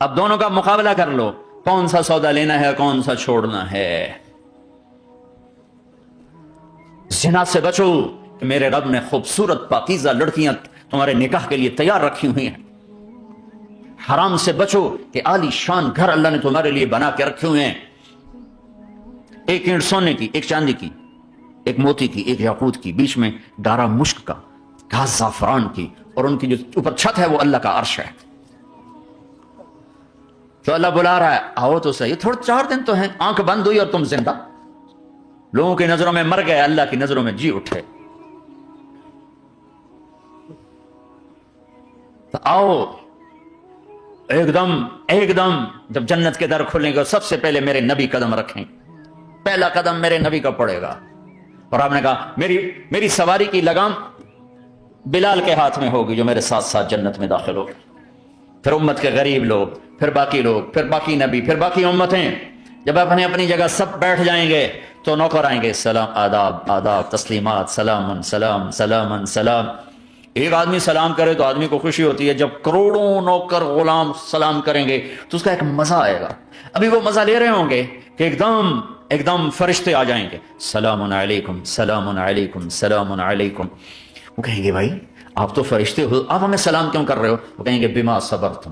Speaker 1: اب دونوں کا مقابلہ کر لو، کون سا سودا لینا ہے، کون سا چھوڑنا ہے. زنا سے بچو کہ میرے رب نے خوبصورت پاکیزہ لڑکیاں تمہارے نکاح کے لیے تیار رکھی ہوئی ہیں. حرام سے بچو کہ عالی شان گھر اللہ نے تمہارے لیے بنا کے رکھے ہوئے ہیں. ایک اینٹ سونے کی، ایک چاندی کی، ایک موتی کی، ایک یاقوت کی، بیچ میں ڈارا مشک کا، گھاس زعفران کی، اور ان کی جو اوپر چھت ہے وہ اللہ کا عرش ہے. تو اللہ بلا رہا ہے آؤ تو صحیح، تھوڑے 4 دن تو ہیں، آنکھ بند ہوئی اور تم زندہ. لوگوں کی نظروں میں مر گئے، اللہ کی نظروں میں جی اٹھے. تو آؤ ایک دم جب جنت کے در کھلیں گے سب سے پہلے میرے نبی قدم رکھیں، پہلا قدم میرے نبی کا پڑے گا. اور آپ نے کہا میری سواری کی لگام بلال کے ہاتھ میں ہوگی جو میرے ساتھ ساتھ جنت میں داخل ہوگی. پھر امت کے غریب لوگ، پھر باقی لوگ، پھر باقی نبی، پھر باقی امتیں. جب اپنی جگہ سب بیٹھ جائیں گے تو نوکر آئیں گے، سلام، آداب آداب، تسلیمات، سلام سلام سلام سلام. ایک آدمی سلام کرے تو آدمی کو خوشی ہوتی ہے، جب کروڑوں نوکر غلام سلام کریں گے تو اس کا ایک مزہ آئے گا. ابھی وہ مزہ لے رہے ہوں گے کہ ایک دم فرشتے آ جائیں گے، سلام علیکم سلام علیکم سلام علیکم. وہ کہیں گے بھائی آپ تو فرشتے ہو، آپ ہمیں سلام کیوں کر رہے ہو؟ وہ کہیں گے بما صبرتم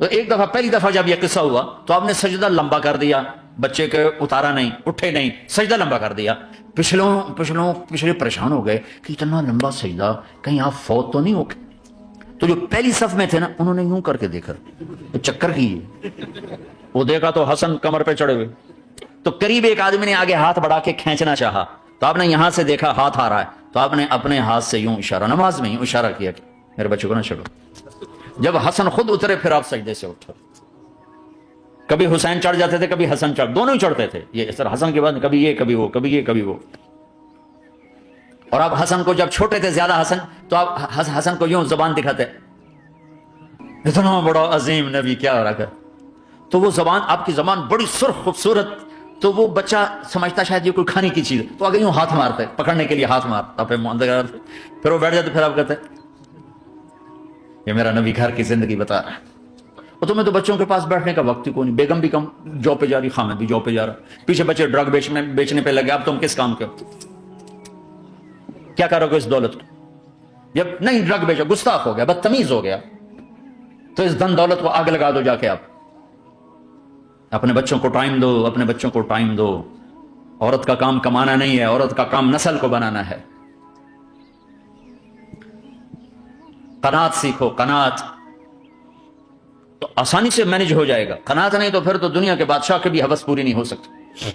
Speaker 1: تو ایک دفعہ پہلی دفعہ جب یہ قصہ ہوا تو آپ نے سجدہ لمبا کر دیا، بچے کے اتارا نہیں، اٹھے نہیں، سجدہ لمبا کر دیا۔ پچھلے پریشان ہو گئے کہ اتنا لمبا سجدہ، کہیں آپ فوت تو نہیں ہو گئے؟ تو جو پہلی صف میں تھے نا انہوں نے یوں کر کے دیکھا، چکر کیے، وہ دیکھا تو حسن کمر پہ چڑھے ہوئے، تو قریب ایک آدمی نے آگے ہاتھ بڑھا کے کھینچنا چاہا، تو آپ نے یہاں سے دیکھا ہاتھ آ رہا ہے، تو آپ نے اپنے ہاتھ سے یوں اشارہ، نماز میں یوں اشارہ کیا کہ میرے بچے کو نہ چھوڑو۔ جب حسن خود اترے پھر آپ سجدے سے اٹھو۔ کبھی حسین چڑھ جاتے تھے، کبھی حسن دونوں ہی چڑھتے تھے، یہ سر حسن کے بعد کبھی یہ کبھی وہ، کبھی یہ کبھی وہ۔ اور آپ حسن کو جب چھوٹے تھے زیادہ حسن، تو آپ حسن کو یوں زبان دکھاتے، اتنا بڑا عظیم نبی کیا ہو رہا ہے، تو وہ زبان، آپ کی زبان بڑی سرخ خوبصورت، تو وہ بچہ سمجھتا شاید یہ کوئی کھانے کی چیز، تو آگے یوں ہاتھ مارتے، پکڑنے کے لیے ہاتھ مارتا، پھر وہ بیٹھ جاتے، پھر آپ کہتے یہ میرا نبی گھر کی زندگی بتا رہا ہے۔ اور تمہیں تو بچوں کے پاس بیٹھنے کا وقت ہی کوئی نہیں، بیگم بھی کم جاب پہ جا رہی، خامد بھی جاب پہ جا رہا، پیچھے بچے ڈرگ بیچنے پہ لگے، اب تم کس کام کے ہو؟ کیا کرو گے اس دولت کو؟ جب نہیں ڈرگ بیچو، گستاخ ہو گیا، بدتمیز ہو گیا، تو اس دن دولت کو آگ لگا دو جا کے۔ آپ اپنے بچوں کو ٹائم دو، اپنے بچوں کو ٹائم دو۔ عورت کا کام کمانا نہیں ہے، عورت کا کام نسل کو بنانا ہے۔ قناعت سیکھو، قناعت تو آسانی سے مینج ہو جائے گا، قناعت نہیں تو پھر تو دنیا کے بادشاہ کی بھی ہوس پوری نہیں ہو سکتی۔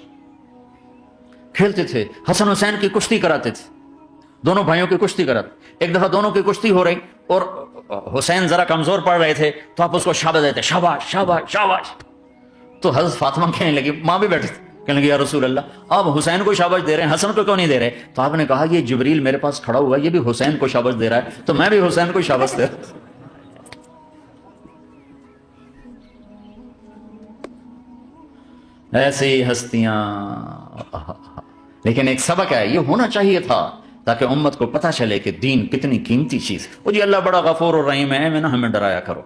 Speaker 1: کھیلتے تھے، حسن حسین کی کشتی کراتے تھے، دونوں بھائیوں کی کشتی کراتے۔ ایک دفعہ دونوں کی کشتی ہو رہی اور حسین ذرا کمزور پڑ رہے تھے، تو آپ اس کو شاباش دیتے، شاباش شاباش شاباش۔ تو حضرت فاطمہ کہنے لگی، ماں بھی بیٹھی تھی، کہنے لگی یا رسول اللہ آپ حسین کو شاباش دے رہے ہیں، حسن کو کیوں نہیں دے رہے؟ تو آپ نے کہا یہ جبریل میرے پاس کھڑا ہوا ہے، یہ بھی حسین کو شاباش دے رہا ہے، تو میں بھی حسین کو شاباش دے رہا ہوں۔ ایسی ہستیاں، لیکن ایک سبق ہے، یہ ہونا چاہیے تھا تاکہ امت کو پتہ چلے کہ دین کتنی قیمتی چیز ہے۔ وہ جی اللہ بڑا غفور الرحیم ہے، میں نہ ہمیں ڈرایا کرو۔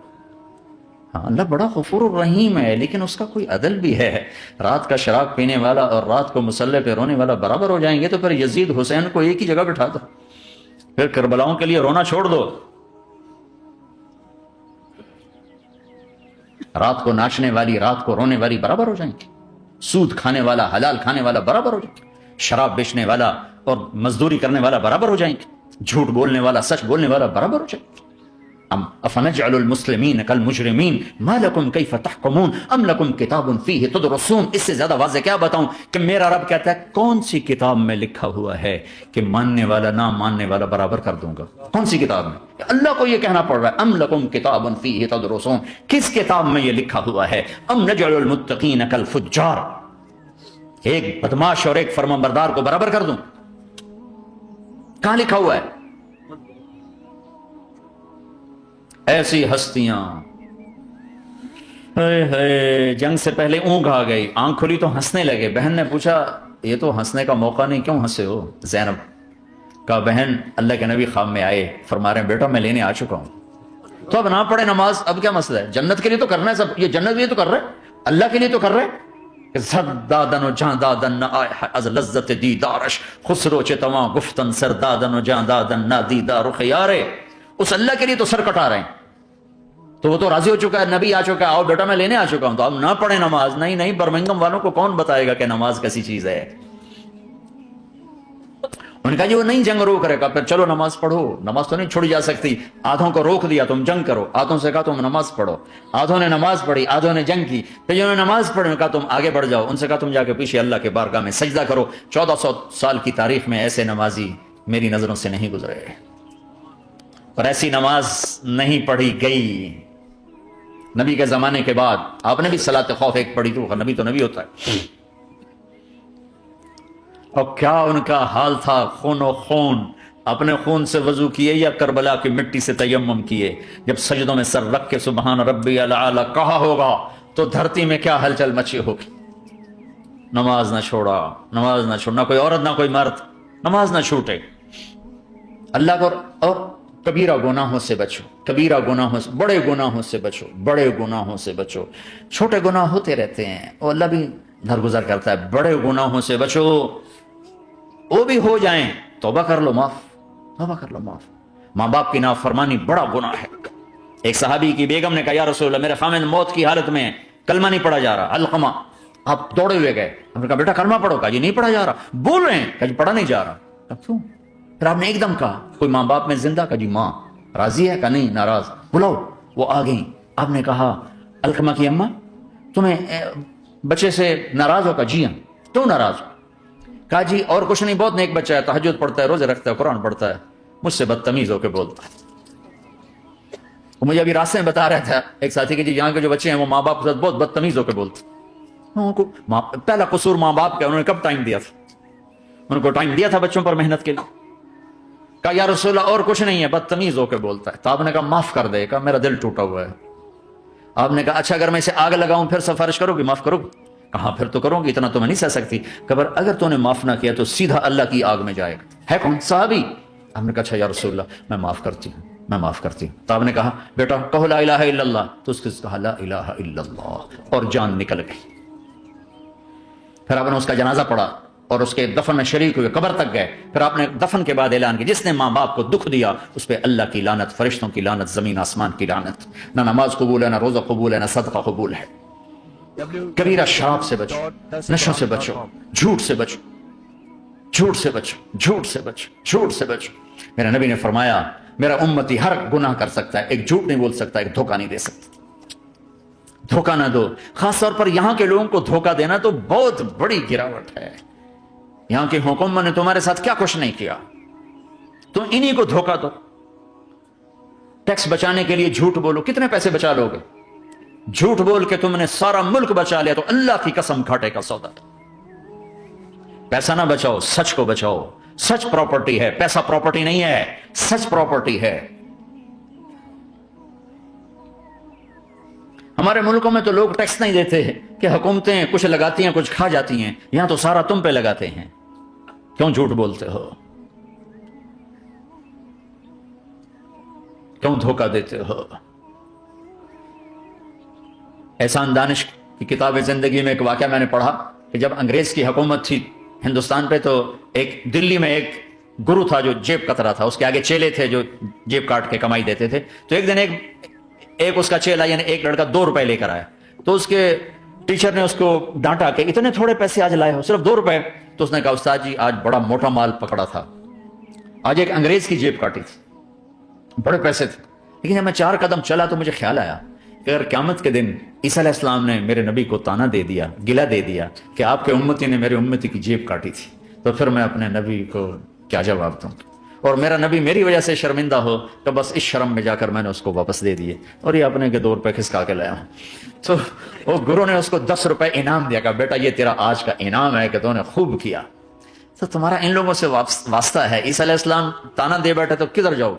Speaker 1: ہاں اللہ بڑا غفور الرحیم ہے، لیکن اس کا کوئی عدل بھی ہے۔ رات کا شراب پینے والا اور رات کو مصلی پہ رونے والا برابر ہو جائیں گے؟ تو پھر یزید حسین کو ایک ہی جگہ بٹھا دو، پھر کربلاؤں کے لیے رونا چھوڑ دو۔ رات کو ناچنے والی، رات کو رونے والی برابر ہو جائیں گے، سود کھانے والا، حلال کھانے والا برابر ہو جائیں گے، شراب بیچنے والا اور مزدوری کرنے والا برابر ہو جائیں گے، جھوٹ بولنے والا، سچ بولنے والا برابر ہو جائیں گے۔ افنجعل المسلمین کالمجرمین ما لکم کیف تحکمون ام لکم کتاب فیہ تدرسون۔ اس سے زیادہ واضح کیا بتاؤں کہ میرا رب کہتا ہے کون سی کتاب میں لکھا ہوا ہے کہ ماننے والا نہ ماننے والا برابر کر دوں گا؟ کون سی کتاب میں؟ اللہ کو یہ کہنا پڑ رہا ہے ام لکم کتاب فیہ تدرسون، کس کتاب میں یہ لکھا ہوا ہے؟ ام نجعل المتقین کالفجار، ایک بدماش اور ایک فرمانبردار کو برابر کر دوں؟ کہاں لکھا ہوا ہے؟ ایسی ہستیاں، جنگ سے پہلے اونگ آ گئی، آنکھ کھلی تو ہنسنے لگے۔ بہن نے پوچھا یہ تو ہنسنے کا موقع نہیں، کیوں ہنسے ہو؟ زینب کہا بہن اللہ کے نبی خواب میں آئے، فرما رہے ہیں بیٹا میں لینے آ چکا ہوں، تو اب نہ پڑھے نماز، اب کیا مسئلہ ہے؟ جنت کے لیے تو کرنا ہے سب، یہ جنت کے لیے تو کر رہے، اللہ کے لیے تو کر رہے۔ سر دادن و جان دادن نہ آئے از لذت دیدارش، خسرو چتواں گفتن سر دادن و جان دادن نہ دیدار خیارے۔ اس اللہ کے لیے تو سر کٹا رہے ہیں، تو وہ تو راضی ہو چکا ہے، نبی آ چکا ہے، آؤ بیٹا میں لینے آ چکا ہوں، تو اب نہ پڑھیں نماز۔ نہیں نہیں، برمنگم والوں کو کون بتائے گا کہ نماز کیسی چیز ہے؟ انہوں نے کہا جی وہ نہیں جنگ روک رہے گا، پھر چلو نماز پڑھو، نماز تو نہیں چھوڑی جا سکتی۔ آدھوں کو روک دیا تم جنگ کرو، آدھوں سے کہا تم نماز پڑھو، آدھوں نے نماز پڑھی، آدھوں نے جنگ کی، پھر جنہوں نے نماز پڑھی نے کہا تم آگے بڑھ جاؤ، ان سے کہا تم جا کے پیچھے اللہ کے بارگاہ میں سجدہ کرو۔ 1400 سال کی تاریخ میں ایسے نمازی میری نظروں سے نہیں گزرے، اور ایسی نماز نہیں پڑھی گئی نبی کے زمانے کے بعد۔ آپ نے بھی صلاۃ خوف ایک پڑھی تو نبی ہوتا ہے، اور کیا ان کا حال تھا، خون و خون، اپنے خون سے وضو کیے یا کربلا کی مٹی سے تیمم کیے؟ جب سجدوں میں سر رکھ کے سبحان ربی الاعلی کہا ہوگا تو دھرتی میں کیا ہلچل مچی ہوگی۔ نماز نہ چھوڑا، نماز نہ چھوڑنا، کوئی عورت نہ کوئی مرد، نماز نہ چھوٹے۔ اللہ کو اور کبیرہ گناہوں سے بچو، کبیرہ گناہوں سے، بڑے گناہوں سے بچو، بڑے گناہوں سے بچو۔ چھوٹے گناہ ہوتے رہتے ہیں اور اللہ بھی درگزر کرتا ہے، بڑے گناہوں سے بچو، وہ بھی ہو جائیں توبہ کر لو معاف، توبہ کر لو معاف۔ ماں باپ کی نافرمانی بڑا گناہ ہے، ایک صحابی کی بیگم نے کہا یا رسول اللہ میرے خامد موت کی حالت میں کلمہ نہیں پڑھا جا رہا، علقمہ، آپ دوڑے ہوئے گئے، ہم نے کہا بیٹا کلمہ پڑھو، کہا جی نہیں پڑھا جا رہا، بول رہے ہیں، کہا جی پڑھا نہیں جا رہا، کہا کیوں؟ پھر آپ نے ایک دم کہا کوئی ماں باپ میں زندہ؟ کہا جی ماں راضی ہے؟ کہا نہیں ناراض، بلاؤ۔ وہ آ گئیں، آپ نے کہا علقمہ کی اماں تمہیں بچے سے ناراض ہو؟ کہا جی ہاں۔ کیوں ناراض ہو؟ کہا جی اور کچھ نہیں، بہت نیک بچہ ہے، تہجد پڑھتا ہے، روزے رکھتا ہے، قرآن پڑھتا ہے، مجھ سے بدتمیز ہو کے بولتا ہے۔ وہ مجھے ابھی راستے میں بتا رہا تھا ایک ساتھی کہ جی یہاں کے جو بچے ہیں وہ ماں باپ کے ساتھ بہت بدتمیز ہو کے بولتے ہیں۔ پہلا قصور ماں باپ کا، انہوں نے کب ٹائم دیا تھا؟ ان کو ٹائم دیا تھا بچوں پر محنت کے لیے۔ کہا یا رسول اللہ اور کچھ نہیں ہے، بدتمیز ہو کے بولتا ہے۔ تو آپ نے کہا معاف کر دے، کہا میرا دل ٹوٹا ہوا ہے۔ آپ نے کہا اچھا اگر میں اسے آگ لگاؤں پھر سفارش کرو گی، معاف کرو گی؟ کہا پھر تو کروں گی، اتنا تو میں نہیں سہ سکتی۔ خبر اگر تو نے معاف نہ کیا تو سیدھا اللہ کی آگ میں جائے گا۔ ہے کون؟ صحابی۔ ہم نے کہا اچھا یا رسول اللہ میں معاف کرتی ہوں، میں معاف کرتی ہوں۔ تو آپ نے کہا بیٹا کہو لا الہ الا اللہ، تو اس کے کہا لا الہ الا اللہ، اور جان نکل گئی۔ پھر آپ نے اس کا جنازہ پڑھا اور اس کے دفن میں شریک ہوئے، قبر تک گئے۔ پھر آپ نے دفن کے بعد اعلان کیا جس نے ماں باپ کو دکھ دیا اس پہ اللہ کی لعنت، فرشتوں کی لعنت، زمین آسمان کی لعنت۔ نہ نماز قبول ہے، نہ روزہ قبول ہے، نہ صدقہ قبول ہے۔ کبیرہ شراب سے بچو، نشوں سے بچو، جھوٹ سے بچو، جھوٹ سے بچو، جھوٹ سے بچو، جھوٹ سے بچو۔ میرے نبی نے فرمایا میرا امتی ہر گناہ کر سکتا ہے، ایک جھوٹ نہیں بول سکتا، ایک دھوکہ نہیں دے سکتا۔ دھوکہ نہ دو، خاص طور پر یہاں کے لوگوں کو دھوکہ دینا تو بہت بڑی گراوٹ ہے۔ یہاں کی حکومت نے تمہارے ساتھ کیا کچھ نہیں کیا، تم انہی کو دھوکہ دو۔ ٹیکس بچانے کے لیے جھوٹ بولو، کتنے پیسے بچا لو گے؟ جھوٹ بول کے تم نے سارا ملک بچا لیا تو اللہ کی قسم گھاٹے کا سودا۔ پیسہ نہ بچاؤ، سچ کو بچاؤ۔ سچ پراپرٹی ہے، پیسہ پراپرٹی نہیں ہے، سچ پراپرٹی ہے۔ ہمارے ملکوں میں تو لوگ ٹیکس نہیں دیتے کہ حکومتیں کچھ لگاتی ہیں کچھ کھا جاتی ہیں، یہاں تو سارا تم پہ لگاتے ہیں۔ کیوں جھوٹ بولتے ہو؟ کیوں دھوکہ دیتے ہو؟ احسان دانش کی کتاب زندگی میں ایک واقعہ میں نے پڑھا کہ جب انگریز کی حکومت تھی ہندوستان پہ تو ایک دلی میں ایک گرو تھا جو جیب کترا تھا، اس کے آگے چیلے تھے جو جیب کاٹ کے کمائی دیتے تھے۔ تو ایک دن ایک اس کا چیلا یعنی ایک لڑکا 2 روپے لے کر آیا، تو اس کے ٹیچر نے اس کو ڈانٹا کہ اتنے تھوڑے پیسے آج لائے ہو، صرف 2 روپے۔ تو اس نے کہا استاد جی آج بڑا موٹا مال پکڑا تھا، آج ایک انگریز کی جیب کاٹی تھی، بڑے پیسے تھے۔ لیکن جب میں 4 قدم چلا تو مجھے خیال آیا کہ اگر قیامت کے دن عیسیٰ علیہ السلام نے میرے نبی کو تانا دے دیا، گلہ دے دیا کہ آپ کے امتی نے میرے امتی کی جیب کاٹی تھی، تو پھر میں اپنے نبی کو کیا جواب دوں؟ اور میرا نبی میری وجہ سے شرمندہ ہو تو بس اس شرم میں جا کر میں نے اس کو واپس دے دیے اور یہ اپنے کے 2 روپے کھسکا کے لایا ہوں۔ تو وہ گرو نے اس کو 10 روپے انعام دیا، کہا بیٹا یہ تیرا آج کا انعام ہے کہ تو نے خوب کیا۔ تو تمہارا ان لوگوں سے واسطہ ہے، عیسیٰ علیہ السلام تانا دے بیٹھے تو کدھر جاؤ؟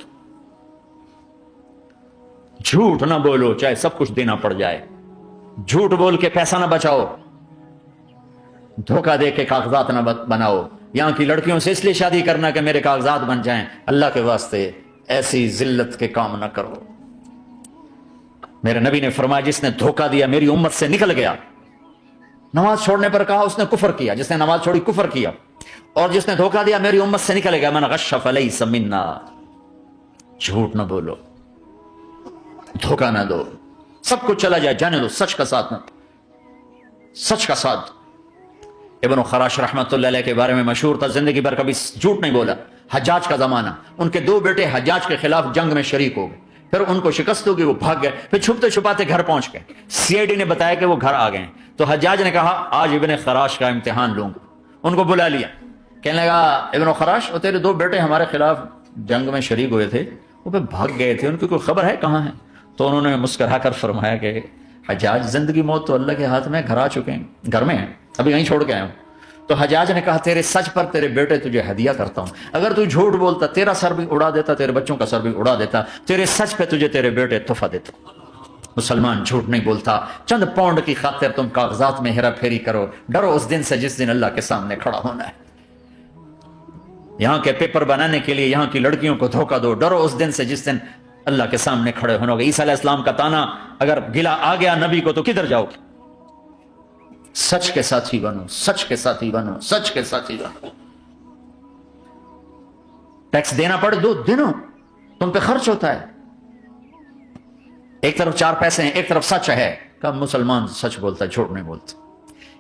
Speaker 1: جھوٹ نہ بولو چاہے سب کچھ دینا پڑ جائے، جھوٹ بول کے پیسہ نہ بچاؤ، دھوکہ دے کے کاغذات نہ بناؤ۔ یہاں کی لڑکیوں سے اس لیے شادی کرنا کہ میرے کاغذات بن جائیں، اللہ کے واسطے ایسی ذلت کے کام نہ کرو۔ میرے نبی نے فرمایا جس نے دھوکہ دیا میری امت سے نکل گیا۔ نماز چھوڑنے پر کہا اس نے کفر کیا، جس نے نماز چھوڑی کفر کیا، اور جس نے دھوکہ دیا میری امت سے نکل گیا۔ من غش فلیس منا۔ جھوٹ نہ بولو، دھوکہ نہ دو، سب کچھ چلا جائے جانے دو، سچ کا ساتھ نہ، سچ کا ساتھ۔ ابن خراش رحمت اللہ علیہ کے بارے میں مشہور تھا، زندگی بھر کبھی جھوٹ نہیں بولا۔ حجاج کا زمانہ، ان کے 2 بیٹے حجاج کے خلاف جنگ میں شریک ہو گئے، پھر ان کو شکست ہوگی، وہ بھاگ گئے، پھر چھپتے چھپاتے گھر پہنچ گئے۔ CID نے بتایا کہ وہ گھر آ گئے، تو حجاج نے کہا آج ابن خراش کا امتحان لوں گا۔ ان کو بلا لیا، کہنے لگا ابن خراش وہ تیرے 2 بیٹے ہمارے خلاف جنگ میں شریک ہوئے تھے، وہ پہ بھاگ گئے تھے، ان کی کوئی خبر ہے کہاں ہے؟ تو انہوں نے مسکرا کر فرمایا کہ حجاج زندگی موت تو اللہ کے ہاتھ میں، گھر آ چکے ہیں، گھر میں ہیں، ابھی یہیں چھوڑ کے آئے ہوں۔ تو حجاج نے کہا تیرے سچ پر تیرے بیٹے تجھے ہدیہ کرتا ہوں، اگر تو جھوٹ بولتا تیرا سر بھی اڑا دیتا، تیرے بچوں کا سر بھی اڑا دیتا، تیرے سچ پہ تجھے تیرے بیٹے تحفہ دیتا۔ مسلمان جھوٹ نہیں بولتا، چند پاؤنڈ کی خاطر تم کاغذات میں ہیرا پھیری کرو، ڈرو اس دن سے جس دن اللہ کے سامنے کھڑا ہونا ہے۔ یہاں کے پیپر بنانے کے لیے یہاں کی لڑکیوں کو دھوکہ دو، ڈرو اس دن سے جس دن اللہ کے سامنے کھڑے ہونا ہوگا۔ عیسیٰ علیہ السلام کا تانا اگر گلا آ گیا نبی کو تو کدھر جاؤ؟ سچ کے ساتھی بنو، سچ کے ساتھی بنو، سچ کے ساتھی بنو۔ ٹیکس دینا پڑے دو، دنو، تم پہ خرچ ہوتا ہے۔ ایک طرف 4 پیسے ہیں، ایک طرف سچ ہے. کہا مسلمان سچ بولتا ہے، جھوٹ نہیں بولتا.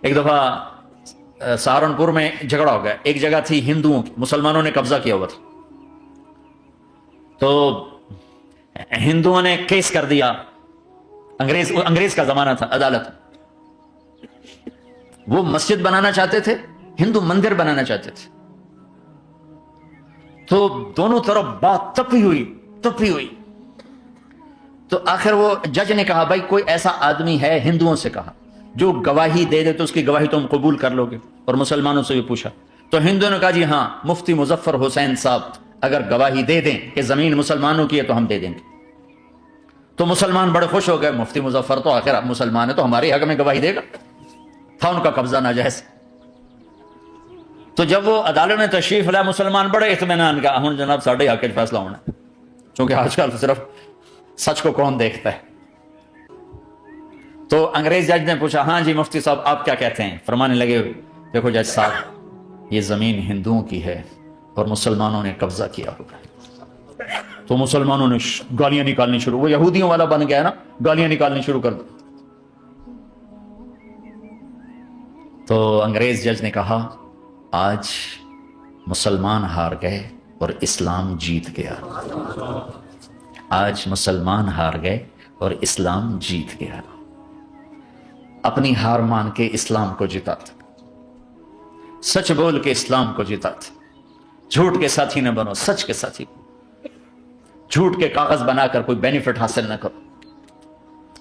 Speaker 1: ایک دفعہ سہارنپور میں جھگڑا ہو گیا. ایک جگہ تھی ہندوؤں کی، مسلمانوں نے قبضہ کیا ہوا تھا. تو ہندوؤں نے کیس کر دیا. انگریز کا زمانہ تھا، عدالت. وہ مسجد بنانا چاہتے تھے، ہندو مندر بنانا چاہتے تھے. تو دونوں طرف بات تپی ہوئی. تو آخر وہ جج نے کہا بھائی کوئی ایسا آدمی ہے، ہندوؤں سے کہا، جو گواہی دے دے تو اس کی گواہی تم قبول کر لو گے. اور مسلمانوں سے بھی پوچھا تو ہندوؤں نے کہا جی ہاں، مفتی مظفر حسین صاحب اگر گواہی دے دیں کہ زمین مسلمانوں کی ہے تو ہم دے دیں گے. تو مسلمان بڑے خوش ہو گئے، مفتی مظفر تو آخر مسلمان ہے تو ہمارے حق میں گواہی دے گا. تھا ان کا قبضہ ناجائز. تو جب وہ عدالت میں تشریف لایا، مسلمان بڑے اطمینان کا ہوں جناب ساڑھے حق فیصلہ ہونا ہے، چونکہ آج کل صرف سچ کو کون دیکھتا ہے. تو انگریز جج نے پوچھا ہاں جی مفتی صاحب آپ کیا کہتے ہیں؟ فرمانے لگے دیکھو جج صاحب، یہ زمین ہندوؤں کی ہے اور مسلمانوں نے قبضہ کیا ہوا ہے. تو مسلمانوں نے گالیاں نکالنی شروع، وہ یہودیوں والا بن گیا نا، گالیاں نکالنی شروع کر دی. تو انگریز جج نے کہا آج مسلمان ہار گئے اور اسلام جیت گیا. آج مسلمان ہار گئے اور اسلام جیت گیا. اپنی ہار مان کے اسلام کو جتاتا، سچ بول کے اسلام کو جتاتا. جھوٹ کے ساتھی نہ بنو، سچ کے ساتھی. جھوٹ کے کاغذ بنا کر کوئی بینیفٹ حاصل نہ کرو.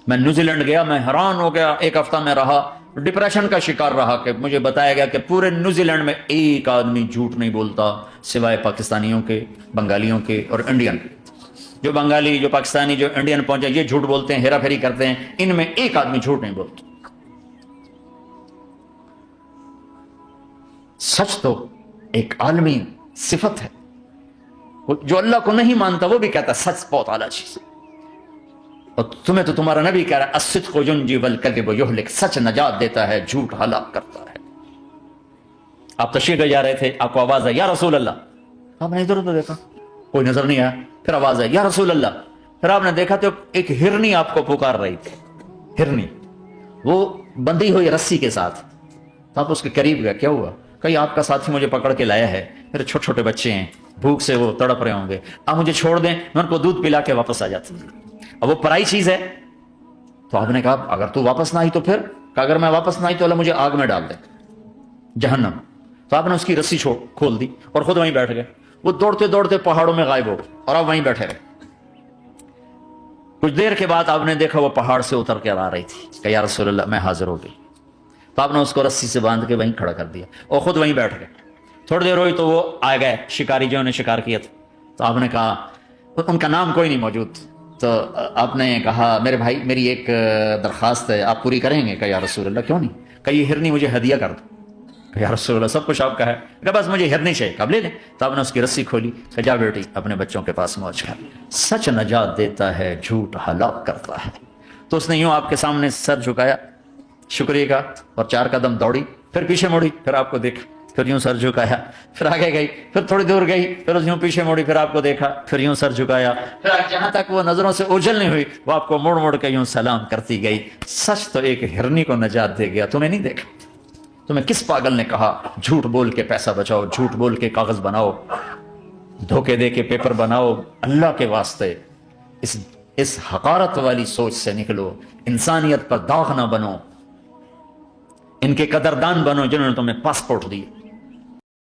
Speaker 1: میں نیوزی لینڈ گیا، میں حیران ہو گیا. 1 ہفتہ میں رہا، ڈپریشن کا شکار رہا کہ مجھے بتایا گیا کہ پورے نیوزی لینڈ میں ایک آدمی جھوٹ نہیں بولتا سوائے پاکستانیوں کے، بنگالیوں کے اور انڈین کے. جو بنگالی، جو پاکستانی، جو انڈین پہنچے یہ جھوٹ بولتے ہیں، ہیرا پھیری کرتے ہیں. ان میں ایک آدمی جھوٹ نہیں بولتا. سچ تو ایک عالمی صفت ہے. جو اللہ کو نہیں مانتا وہ بھی کہتا ہے سچ بہت اعلیٰ چیز. اور تمہیں تو تمہارا نبی کہہ رہا ہے الصدق ینجی والکذب یہلک، سچ نجات دیتا ہے، جھوٹ ہلاک کرتا ہے. آپ تشریح لے جا رہے تھے، آپ کو آواز آئی یا رسول اللہ. آپ نے ادھر ادھر دیکھا، کوئی نظر نہیں آیا. پھر آواز آئی یا رسول اللہ. پھر آپ نے دیکھا تو ایک ہرنی آپ کو پکار رہی تھی. ہرنی وہ بندھی ہوئی رسی کے ساتھ. تو آپ اس کے قریب گئے، کیا ہوا؟ کہیں آپ کا ساتھی مجھے پکڑ کے لایا ہے، میرے چھوٹے چھوٹے بچے ہیں، بھوک سے وہ تڑپ رہے ہوں گے، آپ مجھے چھوڑ دیں، میں ان کو دودھ پلا کے واپس آ جاتا ہوں. اب وہ پرائی چیز ہے. تو آپ نے کہا اگر تو واپس نہ آئی تو پھر؟ کہ اگر میں واپس نہ آئی تو اللہ مجھے آگ میں ڈال دے، جہنم. تو آپ نے اس کی رسی کھول دی اور خود وہیں بیٹھ گئے. وہ دوڑتے دوڑتے پہاڑوں میں غائب ہو گئے اور آپ وہیں بیٹھے رہے. کچھ دیر کے بعد آپ نے دیکھا وہ پہاڑ سے اتر کے آ رہی تھی کہ یا رسول اللہ میں حاضر ہو گئی. تو آپ نے اس کو رسی سے باندھ کے وہیں کھڑا کر دیا اور خود وہیں بیٹھ گئے. تھوڑی دیر ہوئی تو وہ آ گئے شکاری جو نے شکار کیا تھا. تو آپ نے کہا، ان کا نام کوئی نہیں موجود. تو آپ نے کہا میرے بھائی میری ایک درخواست ہے، آپ پوری کریں گے؟ کہ یا رسول اللہ کیوں نہیں؟ کہ یہ ہرنی مجھے ہدیہ کر دو. کہ یا رسول اللہ سب کچھ آپ کا ہے. کہ بس مجھے ہرنی چاہیے. کب لے لیں. تو آپ نے اس کی رسی کھولی. کہ جا بیٹی اپنے بچوں کے پاس موج کر. سچ نجات دیتا ہے، جھوٹ ہلاک کرتا ہے. تو اس نے یوں آپ کے سامنے سر جھکایا شکریہ کا اور 4 قدم دوڑی، پھر پیچھے مڑی، پھر آپ کو دیکھا، پھر یوں سر جھکایا، پھر آگے گئی، پھر تھوڑی دور گئی، پھر یوں پیچھے مڑی، پھر آپ کو دیکھا، پھر یوں سر جھکایا، پھر جہاں تک وہ نظروں سے اوجھل نہیں ہوئی وہ آپ کو موڑ موڑ کے یوں سلام کرتی گئی. سچ تو ایک ہرنی کو نجات دے گیا، تمہیں نہیں دیکھا. تمہیں کس پاگل نے کہا جھوٹ بول کے پیسہ بچاؤ، جھوٹ بول کے کاغذ بناؤ، دھوکے دے کے پیپر بناؤ؟ اللہ کے واسطے اس حقارت والی سوچ سے نکلو. انسانیت پر داغ نہ بنو. ان کے قدردان بنو جنہوں نے تمہیں پاسپورٹ دی.